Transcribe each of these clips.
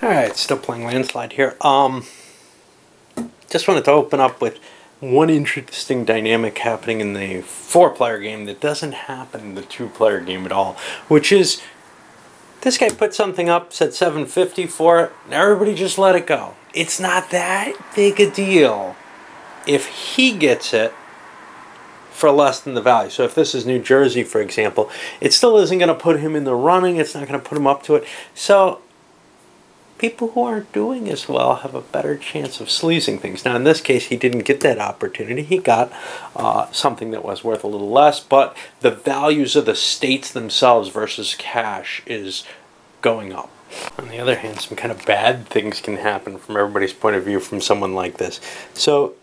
Alright, still playing Landslide here. Just wanted to open up with one interesting dynamic happening in the 4-player game that doesn't happen in the 2-player game at all, which is this guy put something up, said 750 for it, and everybody just let it go. It's not that big a deal if he gets it for less than the value. So if this is New Jersey, for example, it still isn't going to put him in the running. It's not going to put him up to it. So people who aren't doing as well have a better chance of sleazing things. Now, in this case, he didn't get that opportunity. He got something that was worth a little less, but the values of the states themselves versus cash is going up. On the other hand, some kind of bad things can happen from everybody's point of view from someone like this. So,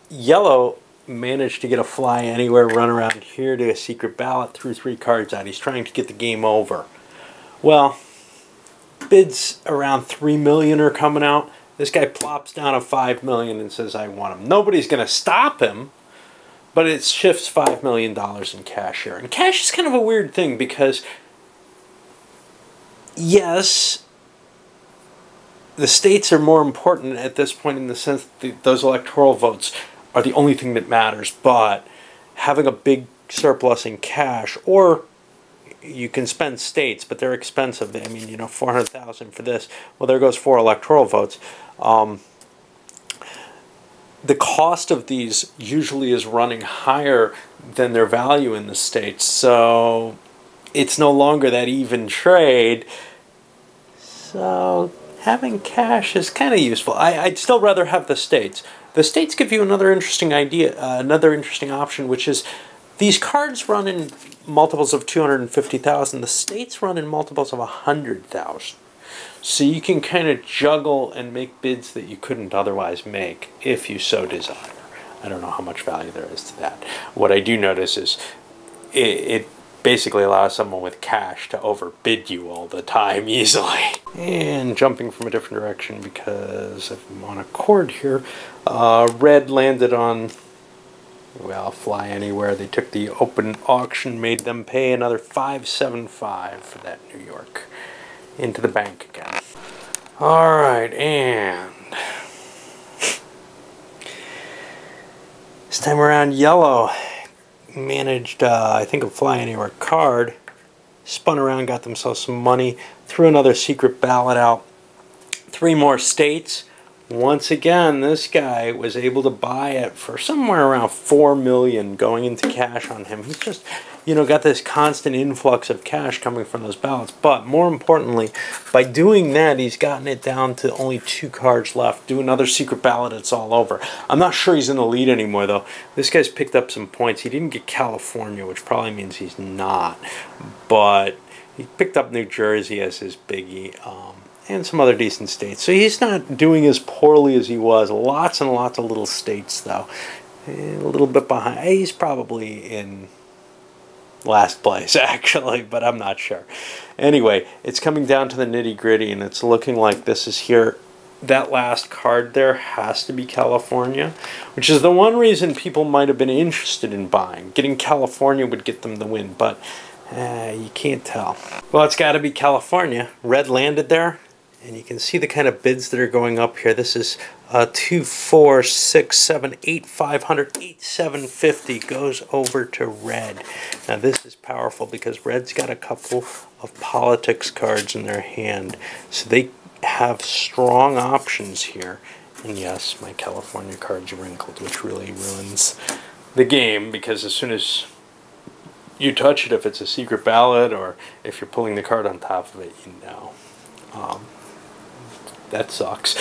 yellow managed to get a fly anywhere, run around here to a secret ballot, threw 3 cards out. He's trying to get the game over. Well, bids around 3 million are coming out. This guy plops down a 5 million and says, I want him. Nobody's going to stop him, but it shifts $5 million in cash here. And cash is kind of a weird thing because, yes, the states are more important at this point in the sense that those electoral votes are the only thing that matters, but having a big surplus in cash, or you can spend states, but they're expensive. I mean, you know, 400,000 for this. Well, there goes 4 electoral votes. The cost of these usually is running higher than their value in the states, so it's no longer that even trade. So having cash is kind of useful. I'd still rather have the states. The states give you another interesting idea, another interesting option, which is these cards run in multiples of 250,000. The states run in multiples of 100,000. So you can kind of juggle and make bids that you couldn't otherwise make if you so desire. I don't know how much value there is to that. What I do notice is it basically allows someone with cash to overbid you all the time easily. And jumping from a different direction because I'm on a cord here, red landed on, well, fly anywhere. They took the open auction, made them pay another $575 for that New York into the bank again. All right, and this time around, yellow managed, I think, a fly anywhere card, spun around, got themselves some money, threw another secret ballot out, 3 more states. Once again, this guy was able to buy it for somewhere around 4 million going into cash on him. He's just, you know, got this constant influx of cash coming from those ballots. But more importantly, by doing that, he's gotten it down to only 2 cards left. Do another secret ballot, it's all over. I'm not sure he's in the lead anymore, though. This guy's picked up some points. He didn't get California, which probably means he's not. But he picked up New Jersey as his biggie. And some other decent states. So he's not doing as poorly as he was. Lots and lots of little states, though. A little bit behind. He's probably in last place, actually, but I'm not sure. Anyway, it's coming down to the nitty-gritty, and it's looking like this is here. That last card there has to be California, which is the one reason people might have been interested in buying. Getting California would get them the win, but you can't tell. Well, it's got to be California. Red landed there. And you can see the kind of bids that are going up here. This is 2, 4, 6, 7, 8, 500, 8, 750 goes over to red. Now this is powerful because red's got a couple of politics cards in their hand. So they have strong options here. And yes, my California card's wrinkled, which really ruins the game because as soon as you touch it, if it's a secret ballot or if you're pulling the card on top of it, you know. That sucks.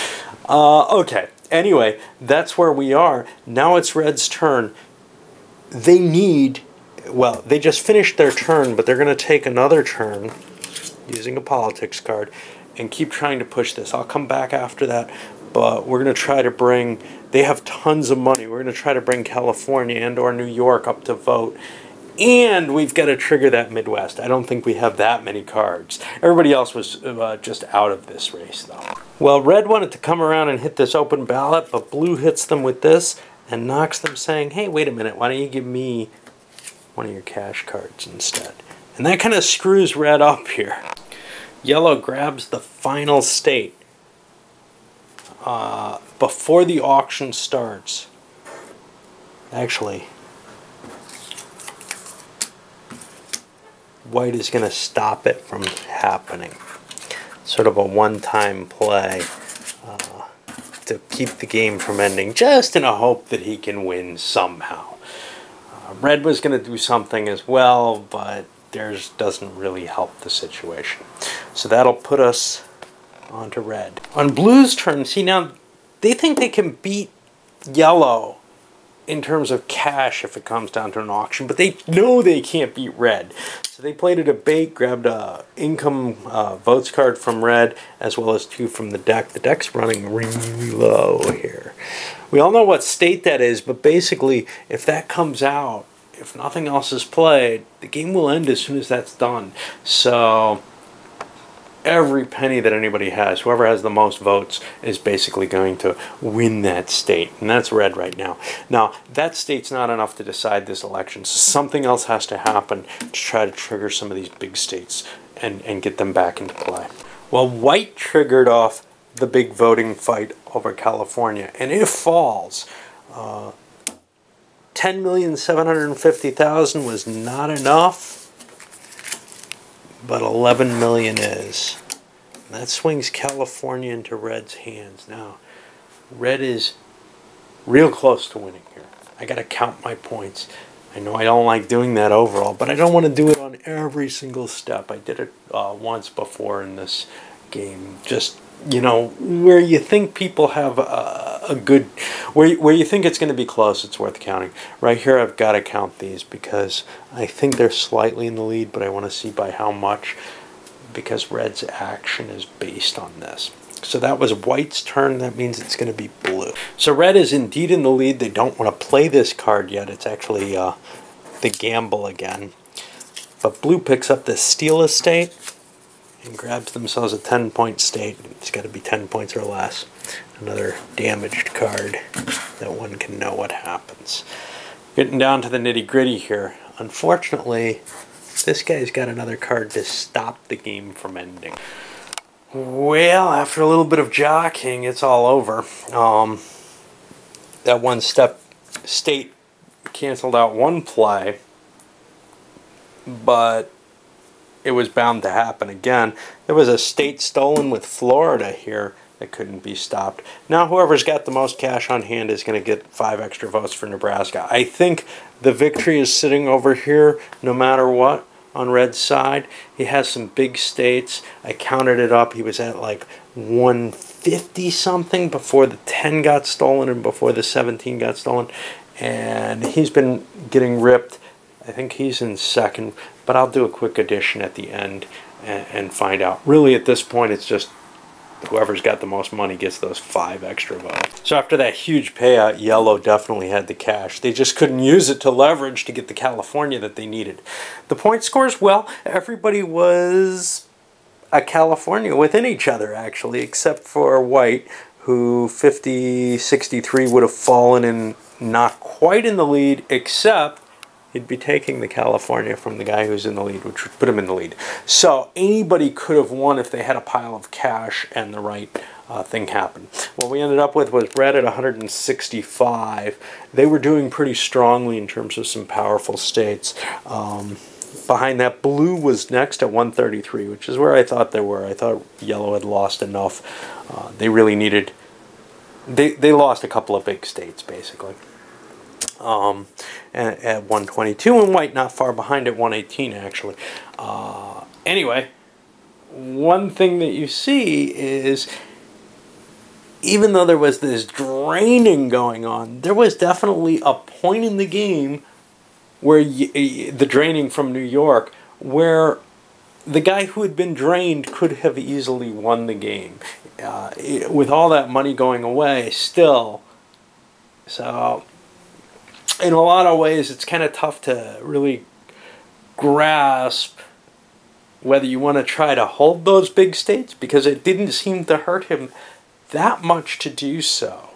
Okay, anyway, that's where we are. Now it's red's turn. They need, well, they just finished their turn, but they're going to take another turn using a politics card and keep trying to push this. I'll come back after that, but we're going to try to bring, they have tons of money. We're going to try to bring California and or New York up to vote. And we've got to trigger that Midwest. I don't think we have that many cards. Everybody else was just out of this race, though. Well, red wanted to come around and hit this open ballot, but blue hits them with this and knocks them saying, hey, wait a minute, why don't you give me one of your cash cards instead? And that kind of screws red up here. Yellow grabs the final state before the auction starts. Actually, white is going to stop it from happening. Sort of a one-time play to keep the game from ending, just in a hope that he can win somehow. Red was going to do something as well, but theirs doesn't really help the situation. So that'll put us onto red. On blue's turn, see now, they think they can beat yellow in terms of cash if it comes down to an auction, but they know they can't beat red. So they played a debate, grabbed a income votes card from red, as well as 2 from the deck. The deck's running really low here. We all know what state that is, but basically, if that comes out, if nothing else is played, the game will end as soon as that's done. So every penny that anybody has, whoever has the most votes, is basically going to win that state. And that's red right now. Now, that state's not enough to decide this election. So something else has to happen to try to trigger some of these big states and get them back into play. Well, white triggered off the big voting fight over California, and it falls. 10,750,000 was not enough, but 11 million is. And that swings California into red's hands. Now, red is real close to winning here. I got to count my points. I know I don't like doing that overall, but I don't want to do it on every single step. I did it once before in this game. Just, you know, where you think people have a good, where you think it's going to be close, it's worth counting. Right here I've got to count these because I think they're slightly in the lead, but I want to see by how much, because red's action is based on this. So that was white's turn. That means it's going to be blue. So red is indeed in the lead. They don't want to play this card yet. It's actually the gamble again. But blue picks up the steal estate and grabs themselves a 10-point state. It's got to be 10 points or less. Another damaged card that one can know what happens. Getting down to the nitty-gritty here. Unfortunately, this guy's got another card to stop the game from ending. Well, after a little bit of jockeying, it's all over. That one-step state canceled out one play, but it was bound to happen again. There was a state stolen with Florida here that couldn't be stopped. Now whoever's got the most cash on hand is going to get 5 extra votes for Nebraska. I think the victory is sitting over here no matter what on red's side. He has some big states. I counted it up. He was at like 150 something before the 10 got stolen and before the 17 got stolen. And he's been getting ripped. I think he's in second, but I'll do a quick addition at the end and find out. Really, at this point, it's just whoever's got the most money gets those 5 extra votes. So after that huge payout, yellow definitely had the cash. They just couldn't use it to leverage to get the California that they needed. The point scores, well, everybody was a California within each other, actually, except for white, who 50-63 would have fallen and not quite in the lead, except he'd be taking the California from the guy who's in the lead, which would put him in the lead. So anybody could have won if they had a pile of cash and the right thing happened. What we ended up with was red at 165. They were doing pretty strongly in terms of some powerful states. Behind that, blue was next at 133, which is where I thought they were. I thought yellow had lost enough. They really needed... They lost a couple of big states, basically. At 122, and white not far behind at 118, actually. Anyway, one thing that you see is, even though there was this draining going on, there was definitely a point in the game where the draining from New York, where the guy who had been drained could have easily won the game. With all that money going away, still. So in a lot of ways, it's kind of tough to really grasp whether you want to try to hold those big states, because it didn't seem to hurt him that much to do so,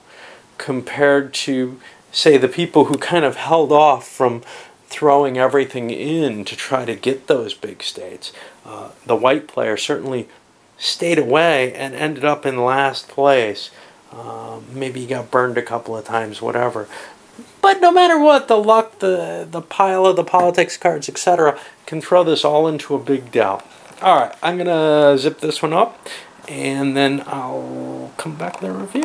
compared to, say, the people who kind of held off from throwing everything in to try to get those big states. The white player certainly stayed away and ended up in last place. Maybe he got burned a couple of times, whatever. But no matter what, the luck, the pile of the politics cards, etc., can throw this all into a big doubt. All right, I'm going to zip this one up, and then I'll come back with a review.